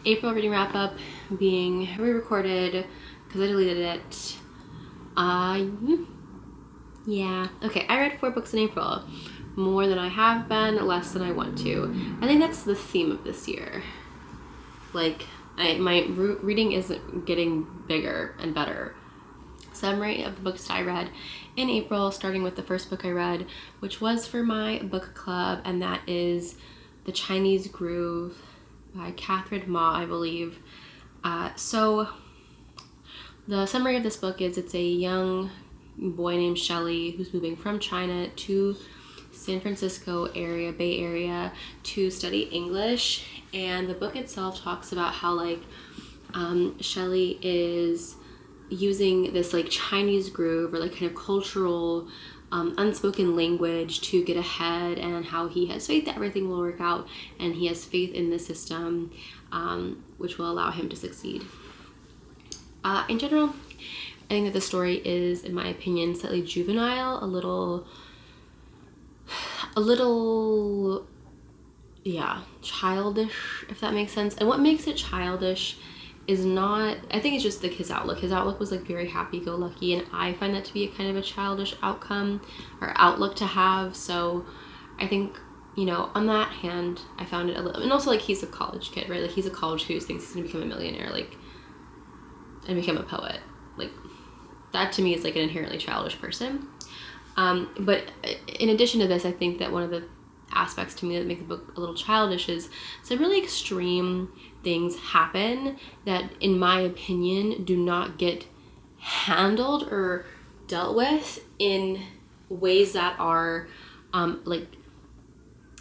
April reading wrap up being re-recorded because I deleted it. Yeah. Okay, I read 4 books in April. More than I have been, less than I want to. I think that's the theme of this year. Like, my reading isn't getting bigger and better. Summary of the books I read in April, starting with the first book I read, which was for my book club, and that is The Chinese Groove by Katheryn, I believe. So the summary of this book is it's a young boy named Shelley who's moving from China to San Francisco area, Bay Area, to study English. And the book itself talks about how Shelley is using this Chinese groove or kind of cultural unspoken language to get ahead, and how he has faith that everything will work out, and he has faith in the system which will allow him to succeed. In general, I think that the story is, in my opinion, slightly juvenile, a little childish, if that makes sense. And what makes it childish is not, I think it's just his outlook. His outlook was very happy-go-lucky, and I find that to be a kind of a childish outcome or outlook to have. So I think, on that hand, I found it a little, and also he's a college kid, right? He's a college kid who thinks he's gonna become a millionaire, and become a poet. That to me is an inherently childish person. But in addition to this, I think that one of the aspects to me that make the book a little childish is some really extreme things happen that, in my opinion, do not get handled or dealt with in ways that are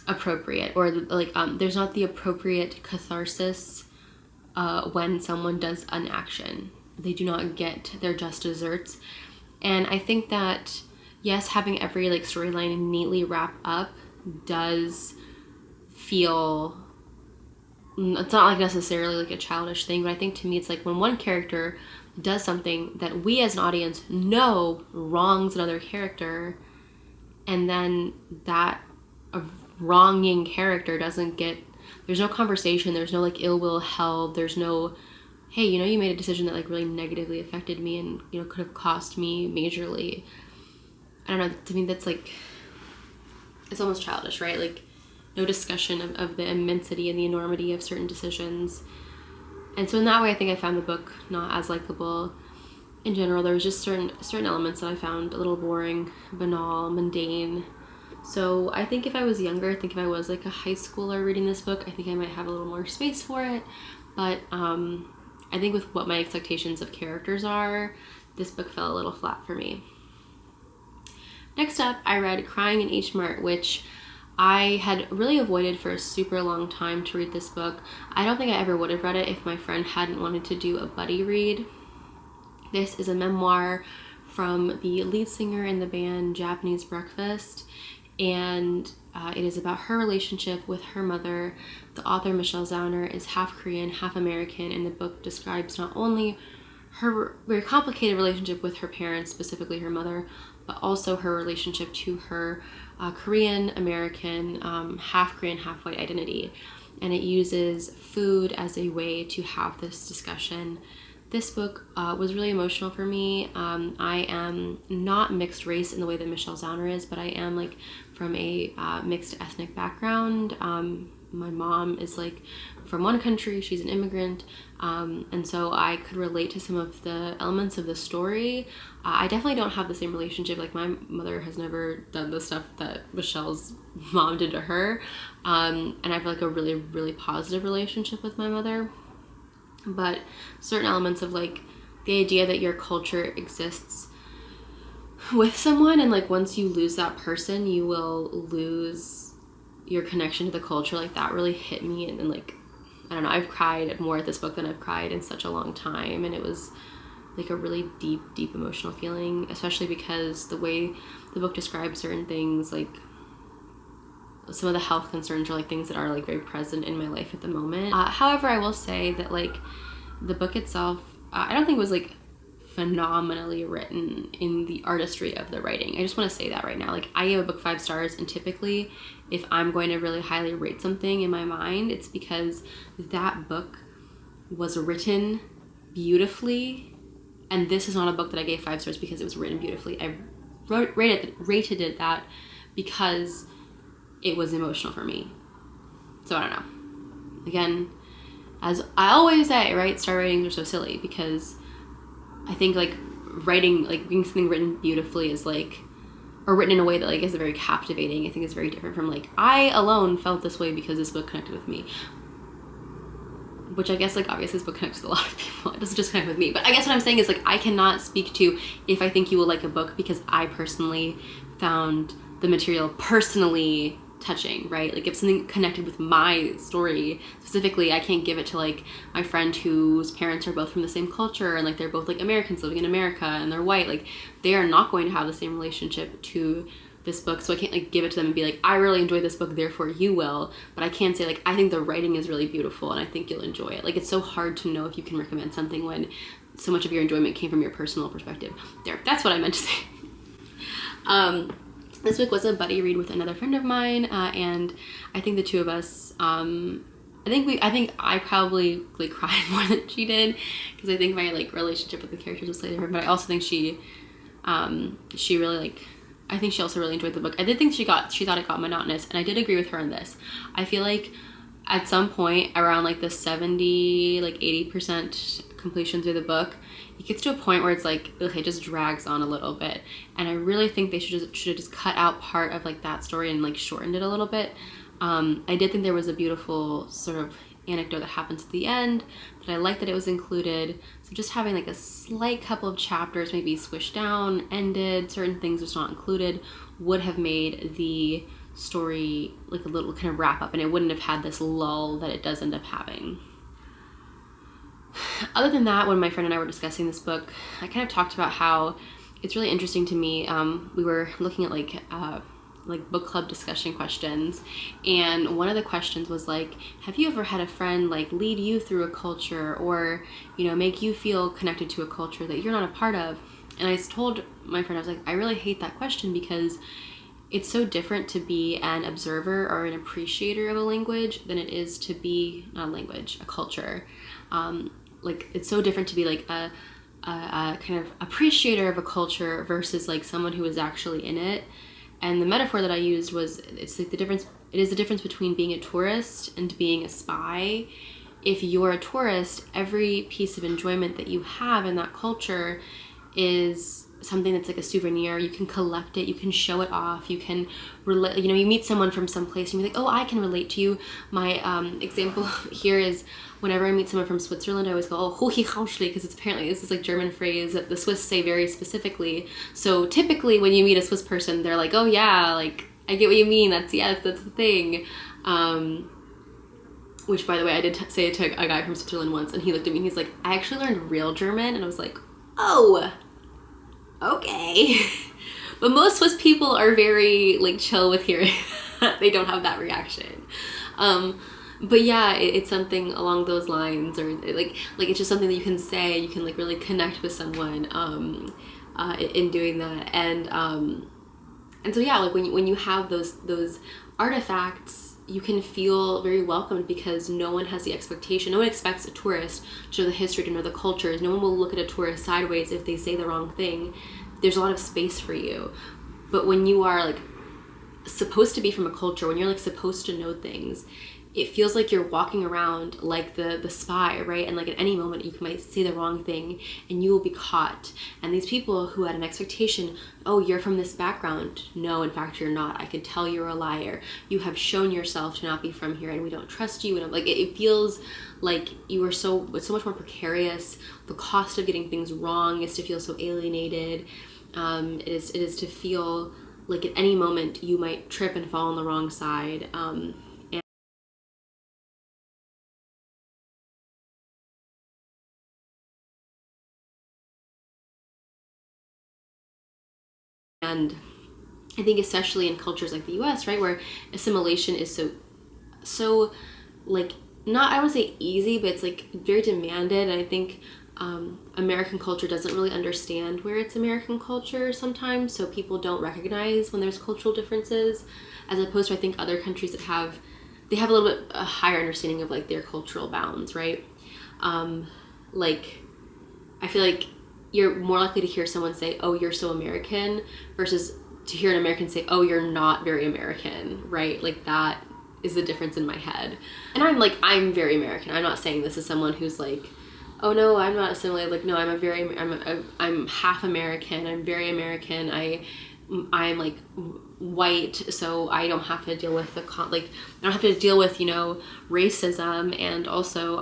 appropriate, or there's not the appropriate catharsis when someone does an action. They do not get their just desserts. And I think that, yes, having every storyline neatly wrap up does feel, it's not necessarily a childish thing, but I think to me it's when one character does something that we as an audience know wrongs another character, and then that wronging character doesn't get, there's no conversation, there's no ill will held, there's no, hey, you made a decision that really negatively affected me and could have cost me majorly. I don't know, to me that's it's almost childish, right? No discussion of the immensity and the enormity of certain decisions. And so in that way, I think I found the book not as likable. In general, there was just certain elements that I found a little boring, banal, mundane. So I think if I was younger, I think if I was a high schooler reading this book, I think I might have a little more space for it. But I think with what my expectations of characters are, this book fell a little flat for me. Next up, I read Crying in H-Mart, which I had really avoided for a super long time to read this book. I don't think I ever would have read it if my friend hadn't wanted to do a buddy read. This is a memoir from the lead singer in the band Japanese Breakfast, and it is about her relationship with her mother. The author, Michelle Zauner, is half Korean, half American, and the book describes not only her very complicated relationship with her parents, specifically her mother, but also her relationship to her Korean American, half Korean, half white identity. And it uses food as a way to have this discussion. This book was really emotional for me. I am not mixed race in the way that Michelle Zauner is, but I am from a mixed ethnic background. My mom is from one country, she's an immigrant, and so I could relate to some of the elements of the story. I definitely don't have the same relationship. My mother has never done the stuff that Michelle's mom did to her, and I have a really, really positive relationship with my mother. But certain elements of the idea that your culture exists with someone, and once you lose that person, you will lose your connection to the culture, that really hit me. And I don't know, I've cried more at this book than I've cried in such a long time, and it was a really deep emotional feeling, especially because the way the book describes certain things, some of the health concerns are things that are very present in my life at the moment. However, I will say that the book itself, I don't think it was phenomenally written in the artistry of the writing. I just want to say that right now. I gave a book 5 stars, and typically if I'm going to really highly rate something in my mind, it's because that book was written beautifully. And this is not a book that I gave 5 stars because it was written beautifully. I rated it that because it was emotional for me. So I don't know. Again, as I always say, right, star ratings are so silly because I think like writing, like being something written beautifully is like, or written in a way that like is very captivating. I think is very different from like, I alone felt this way because this book connected with me. Which I guess like obviously this book connects with a lot of people. It doesn't just connect with me. But I guess what I'm saying is like, I cannot speak to if I think you will like a book because I personally found the material personally touching, right? Like if something connected with my story specifically, I can't give it to like my friend whose parents are both from the same culture and like they're both like Americans living in America and they're white. Like they are not going to have the same relationship to this book, so I can't like give it to them and be like, I really enjoyed this book, therefore you will. But I can say like, I think the writing is really beautiful and I think you'll enjoy it. Like it's so hard to know if you can recommend something when so much of your enjoyment came from your personal perspective. There, that's what I meant to say. This book was a buddy read with another friend of mine, and I think the two of us, I think I probably like cried more than she did because I think my like relationship with the characters was slightly different. But I also think she really like. I think she also really enjoyed the book. I did think she thought it got monotonous, and I did agree with her on this. I feel like at some point around like the 70, like 80% completion through the book, it gets to a point where it's like, okay, it just drags on a little bit. And I really think they should have just cut out part of like that story and like shortened it a little bit. I did think there was a beautiful sort of anecdote that happens at the end, but I like that it was included. So just having like a slight couple of chapters maybe squished down, ended, certain things just not included, would have made the story like a little kind of wrap up, and it wouldn't have had this lull that it does end up having. Other than that, when my friend and I were discussing this book, I kind of talked about how it's really interesting to me. We were looking at like book club discussion questions, and one of the questions was like, have you ever had a friend like lead you through a culture, or you know, make you feel connected to a culture that you're not a part of? And I told my friend, I was like, I really hate that question because it's so different to be an observer or an appreciator of a language than it is to be, not a language, a culture. Like it's so different to be like a kind of appreciator of a culture versus like someone who is actually in it. And the metaphor that I used was, it's like it is the difference between being a tourist and being a spy. If you're a tourist, every piece of enjoyment that you have in that culture is something that's like a souvenir. You can collect it, you can show it off, you can relate, you know, you meet someone from some place and you're like, oh, I can relate to you. My example here is whenever I meet someone from Switzerland, I always go, oh, hochi hausli, because it's apparently, this is like German phrase that the Swiss say very specifically. So typically when you meet a Swiss person, they're like, oh yeah, like, I get what you mean, that's the thing. Which, by the way, I did say it to a guy from Switzerland once, and he looked at me and he's like, I actually learned real German, and I was like, oh, okay. But most Swiss people are very like chill with hearing they don't have that reaction. But yeah, it's something along those lines, or like it's just something that you can say, you can like really connect with someone in doing that. And so yeah, like when you have those artifacts, you can feel very welcomed because no one has the expectation. No one expects a tourist to know the history, to know the cultures. No one will look at a tourist sideways if they say the wrong thing. There's a lot of space for you. But when you are like supposed to be from a culture, when you're like supposed to know things, it feels like you're walking around like the spy, right? And like at any moment you might say the wrong thing and you will be caught. And these people who had an expectation, oh, you're from this background. No, in fact, you're not. I could tell you're a liar. You have shown yourself to not be from here and we don't trust you. And like it feels like you are it's so much more precarious. The cost of getting things wrong is to feel so alienated. It is to feel like at any moment you might trip and fall on the wrong side. And I think especially in cultures like the US, right, where assimilation is so like, not, I would say easy, but it's like very demanded. And I think American culture doesn't really understand where it's American culture sometimes, so people don't recognize when there's cultural differences, as opposed to I think other countries that have a little bit a higher understanding of like their cultural bounds, right? Like, I feel like you're more likely to hear someone say, oh, you're so American, versus to hear an American say, oh, you're not very American, right? Like, that is the difference in my head. And I'm very American. I'm not saying this as someone who's like, oh no, I'm not assimilated. Like, no, I'm half American. I'm very American. I'm like white, so I don't have to deal with I don't have to deal with, you know, racism. And also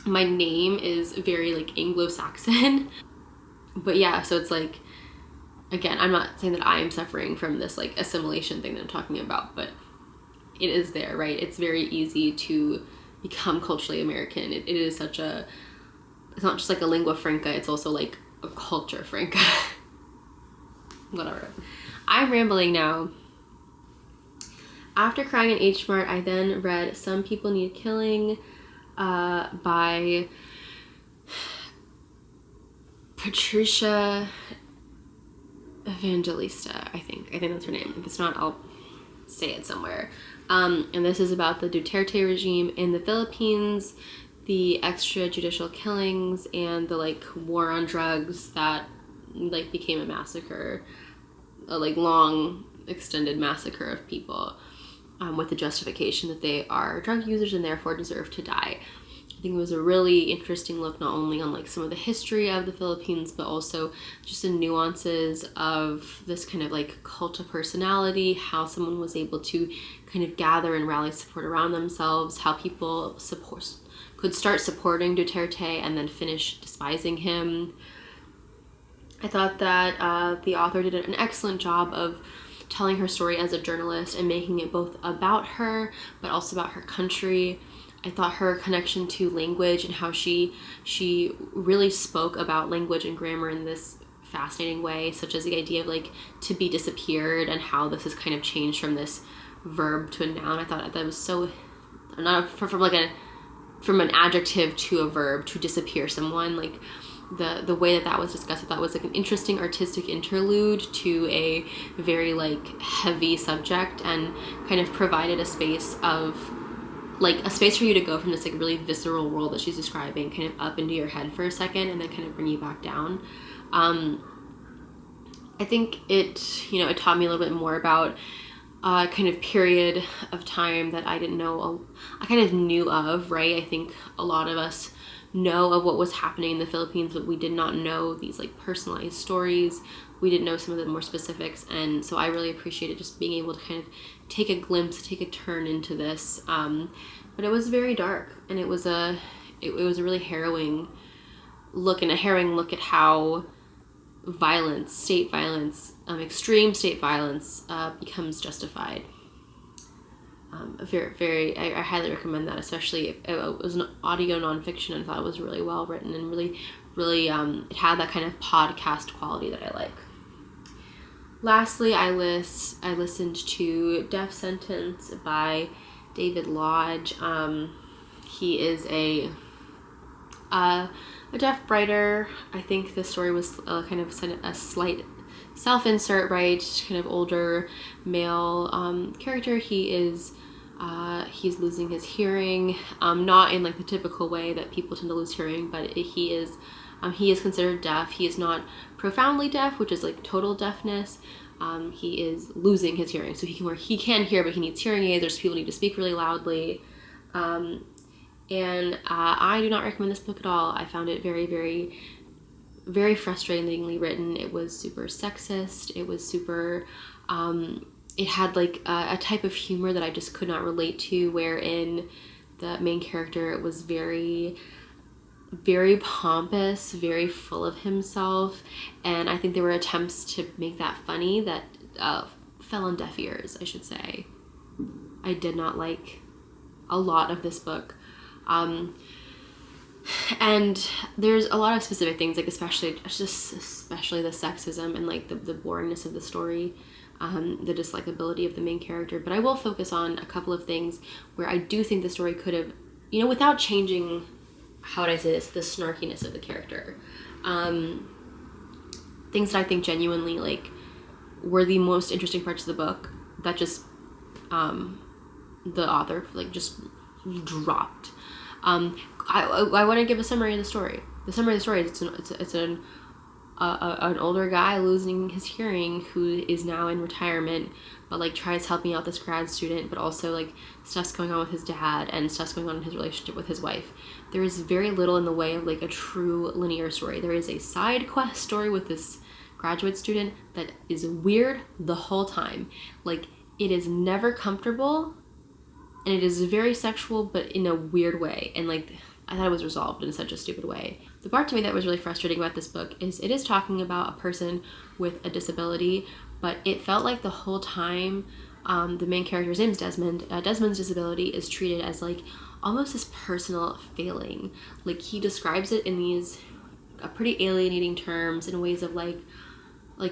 my name is very like Anglo-Saxon. But yeah, so it's like, again, I'm not saying that I'm suffering from this like assimilation thing that I'm talking about, but it is there, right? It's very easy to become culturally American. It is such a, it's not just like a lingua franca, it's also like a culture franca. Whatever. I'm rambling now. After crying in H-Mart, I then read Some People Need Killing by Patricia Evangelista, I think that's her name. If it's not, I'll say it somewhere. And this is about the Duterte regime in the Philippines, the extrajudicial killings, and the like war on drugs that like became a massacre, a like long extended massacre of people, with the justification that they are drug users and therefore deserve to die. I think it was a really interesting look not only on like some of the history of the Philippines, but also just the nuances of this kind of like cult of personality, how someone was able to kind of gather and rally support around themselves, how people could start supporting Duterte and then finish despising him. I thought that the author did an excellent job of telling her story as a journalist and making it both about her but also about her country. I thought her connection to language and how she really spoke about language and grammar in this fascinating way, such as the idea of like to be disappeared and how this has kind of changed from this verb to a noun. I thought that was so, not from an adjective to a verb, to disappear someone. Like the way that was discussed, I thought was like an interesting artistic interlude to a very like heavy subject, and kind of provided a space for you to go from this like really visceral world that she's describing kind of up into your head for a second and then kind of bring you back down. I think it taught me a little bit more about kind of period of time that I didn't know, I kind of knew of, right? I think a lot of us know of what was happening in the Philippines, but we did not know these like personalized stories. We didn't know some of the more specifics, and so I really appreciated just being able to kind of take a glimpse, take a turn into this. But it was very dark, and it was a really harrowing look, and a harrowing look at how violence, state violence, extreme state violence becomes justified. I highly recommend that, especially if it was an audio nonfiction, and I thought it was really well written and really it had that kind of podcast quality that I like. Lastly, I listened to Death Sentence by David Lodge. He is a deaf writer. I think the story was kind of a slight self-insert, right? Kind of older male character. He's losing his hearing, not in like the typical way that people tend to lose hearing, but he is considered deaf. He is not profoundly deaf, which is like total deafness. He is losing his hearing, so he can hear, but he needs hearing aids. There's people who need to speak really loudly. And I do not recommend this book at all. I found it very, very, very frustratingly written. It was super sexist. It was super, it had like a type of humor that I just could not relate to, wherein the main character was very, very pompous, very full of himself. And I think there were attempts to make that funny that fell on deaf ears, I should say. I did not like a lot of this book. And there's a lot of specific things, like especially the sexism and like the boringness of the story, the dislikability of the main character. But I will focus on a couple of things where I do think the story could have, without changing, how would I say this, the snarkiness of the character. Things that I think genuinely like were the most interesting parts of the book that just the author like just dropped. I want to give a summary of the story. The summary of the story is it's an older guy losing his hearing who is now in retirement, but like tries helping out this grad student, but also like stuff's going on with his dad and stuff's going on in his relationship with his wife. There is very little in the way of like a true linear story. There is a side quest story with this graduate student that is weird the whole time. Like, it is never comfortable, and it is very sexual, but in a weird way. And like, I thought it was resolved in such a stupid way. The part to me that was really frustrating about this book is it is talking about a person with a disability, but it felt like the whole time the main character's name is Desmond. Desmond's disability is treated as like almost this personal failing. Like, he describes it in these pretty alienating terms, in ways of like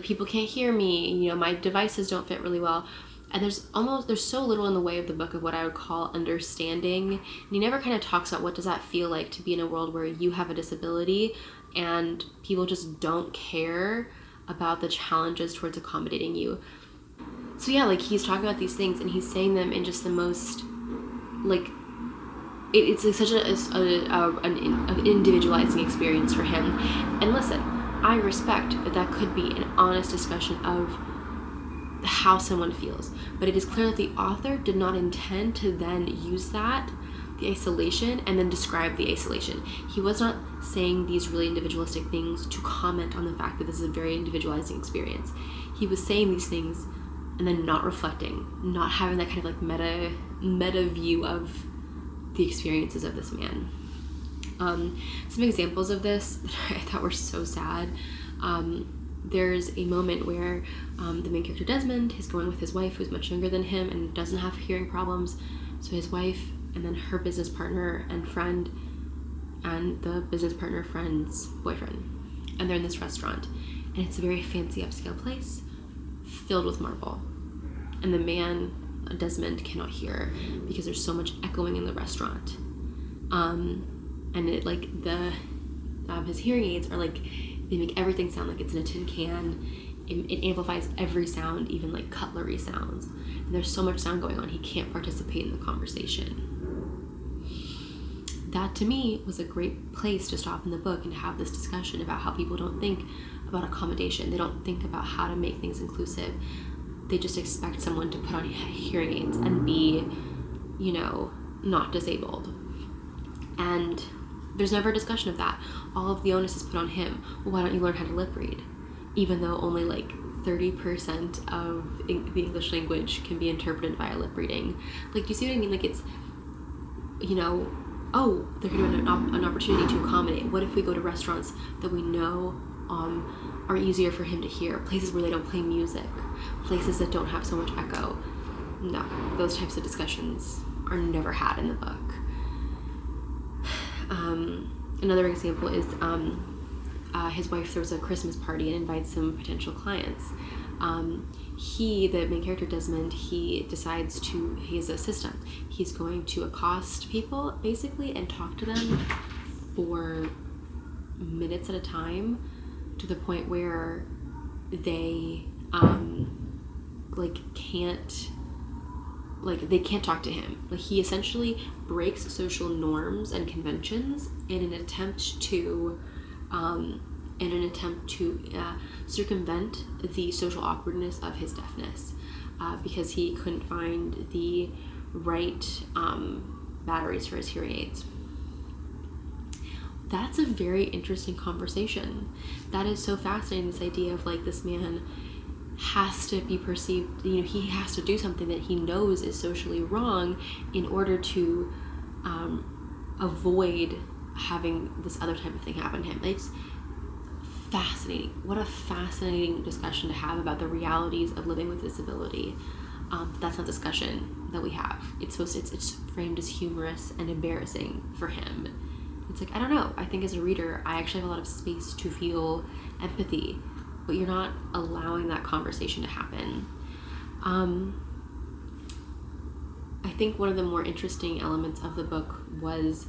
people can't hear me, you know, my devices don't fit really well. And there's so little in the way of the book of what I would call understanding. And he never kind of talks about what does that feel like to be in a world where you have a disability and people just don't care about the challenges towards accommodating you. So yeah, like, he's talking about these things and he's saying them in just the most, like, it's like such an individualizing experience for him. And listen, I respect that could be an honest discussion of how someone feels, but it is clear that the author did not intend to then use that, the isolation, and then describe the isolation. He was not saying these really individualistic things to comment on the fact that this is a very individualizing experience. He was saying these things and then not reflecting, not having that kind of like meta view of the experiences of this man. Some examples of this that I thought were so sad. There's a moment where the main character Desmond is going with his wife, who's much younger than him and doesn't have hearing problems. So his wife and then her business partner and friend and the business partner friend's boyfriend, and they're in this restaurant, and it's a very fancy upscale place filled with marble, and the man Desmond cannot hear because there's so much echoing in the restaurant. And it like his hearing aids are like, they make everything sound like it's in a tin can. It amplifies every sound, even like cutlery sounds. And there's so much sound going on, he can't participate in the conversation. That to me was a great place to stop in the book and have this discussion about how people don't think about accommodation. They don't think about how to make things inclusive. They just expect someone to put on hearing aids and be, you know, not disabled. And there's never a discussion of that. All of the onus is put on him. Well, why don't you learn how to lip read? Even though only like 30% of the English language can be interpreted via lip reading. Like, do you see what I mean? Like, it's, you know, oh, they're going to have an opportunity to accommodate. What if we go to restaurants that we know are easier for him to hear? Places where they don't play music. Places that don't have so much echo. No, those types of discussions are never had in the book. Another example is his wife throws a Christmas party and invites some potential clients. The main character Desmond, he has a system. He's going to accost people basically and talk to them for minutes at a time, to the point where they they can't talk to him. Like, he essentially breaks social norms and conventions in an attempt to circumvent the social awkwardness of his deafness, because he couldn't find the right batteries for his hearing aids. That's a very interesting conversation. That is so fascinating, this idea of like, this man has to be perceived, you know, he has to do something that he knows is socially wrong in order to avoid having this other type of thing happen to him. It's fascinating. What a fascinating discussion to have about the realities of living with disability. But that's not discussion that we have. It's framed as humorous and embarrassing for him. It's like, I don't know. I think as a reader, I actually have a lot of space to feel empathy, but you're not allowing that conversation to happen. I think one of the more interesting elements of the book was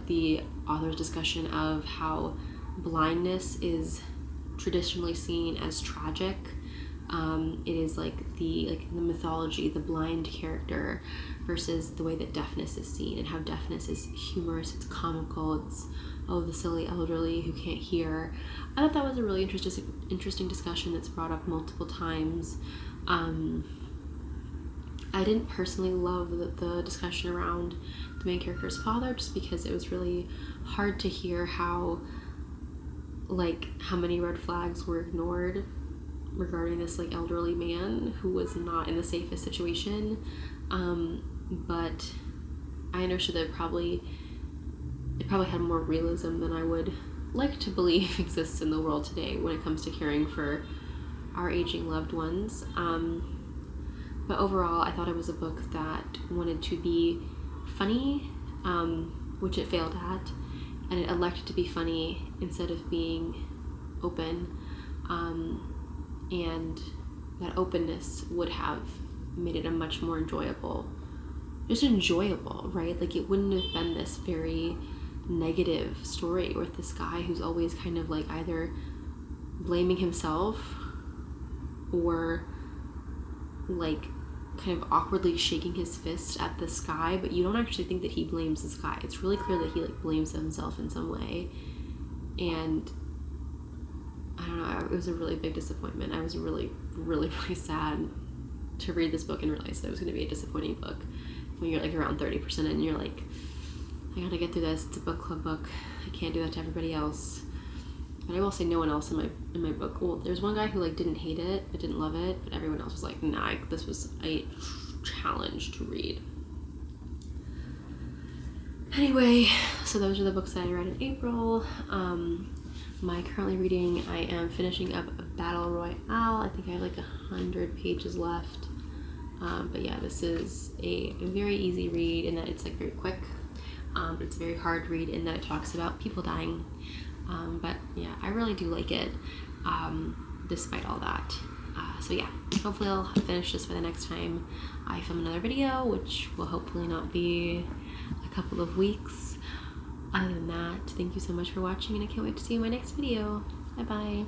the author's discussion of how blindness is traditionally seen as tragic, It is like the mythology, the blind character, versus the way that deafness is seen, and how deafness is humorous, it's comical, it's, oh, the silly elderly who can't hear. I thought that was a really interesting discussion that's brought up multiple times. I didn't personally love the discussion around the main character's father, just because it was really hard to hear how many red flags were ignored regarding this like elderly man who was not in the safest situation. But I understood that it probably had more realism than I would like to believe exists in the world today when it comes to caring for our aging loved ones. But overall, I thought it was a book that wanted to be funny, which it failed at, and it elected to be funny instead of being open. And that openness would have made it a much more enjoyable, right? Like, it wouldn't have been this very negative story with this guy who's always kind of like either blaming himself or like kind of awkwardly shaking his fist at the sky, but you don't actually think that he blames the sky. It's really clear that he like blames himself in some way. And I don't know, it was a really big disappointment. I was really, really, really sad to read this book and realize that it was going to be a disappointing book when you're like around 30% in, and you're like, I gotta get through this. It's a book club book. I can't do that to everybody else. But I will say no one else in my book. Well, there's one guy who like didn't hate it, but didn't love it, but everyone else was like, nah, this was a challenge to read. Anyway, so those are the books that I read in April. My currently reading, I am finishing up Battle Royale. I think I have like 100 pages left. But yeah, this is a very easy read in that it's like very quick. It's a very hard read in that it talks about people dying. But yeah, I really do like it, despite all that. So yeah, hopefully I'll finish this by the next time I film another video, which will hopefully not be a couple of weeks. Other than that, thank you so much for watching, and I can't wait to see you in my next video. Bye bye.